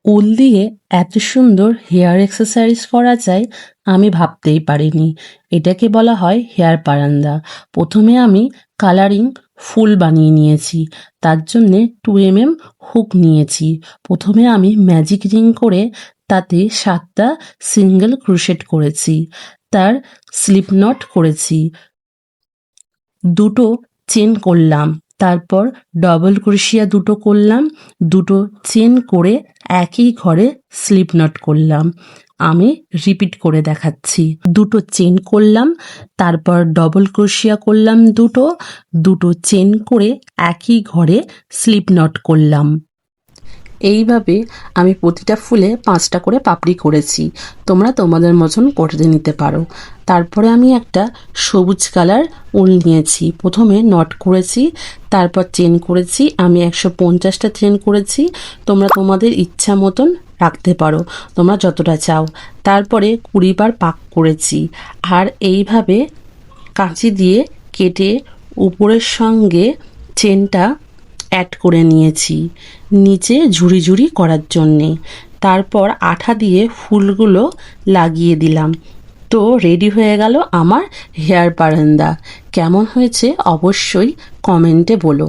উল দিয়ে এত সুন্দর হেয়ার এক্সারসাইজ করা যায় আমি ভাবতেই পারিনি। এটাকে বলা হয় হেয়ার পারান্দা। প্রথমে আমি কালারিং ফুল বানিয়ে নিয়েছি। তার জন্যে 2 mm হুক নিয়েছি। প্রথমে আমি ম্যাজিক রিং করে তাতে 7টা সিঙ্গেল ক্রোশেট করেছি। তার স্লিপ নট করেছি। দুটো চেন করলাম, তারপর ডবল ক্রোশিয়া দুটো করলাম, দুটো চেন করে একই ঘরে স্লিপ নট করলাম। আমি রিপিট করে দেখাচ্ছি। দুটো চেন করলাম, তারপর ডবল ক্রোশিয়া করলাম দুটো, দুটো চেন করে একই ঘরে স্লিপ নট করলাম। এইভাবে আমি প্রতিটা ফুলে 5টা করে পাপড়ি করেছি। তোমরা তোমাদের মতন করে নিতে পারো। তারপরে আমি একটা সবুজ কালার উল নিয়েছি। প্রথমে নট করেছি, তারপর চেন করেছি। আমি 150টা চেন করেছি। তোমরা তোমাদের ইচ্ছা মতন রাখতে পারো, তোমরা যতটা চাও। তারপরে 20 বার পাক করেছি। আর এইভাবে কাঁচি দিয়ে কেটে উপরের সঙ্গে চেনটা অ্যাড করে নিয়েছি নিচে ঝুড়ি ঝুড়ি করার জন্যে। তারপর আঠা দিয়ে ফুলগুলো লাগিয়ে দিলাম। তো রেডি হয়ে গেল আমার হেয়ার পারান্দা। কেমন হয়েছে অবশ্যই কমেন্টে বলো।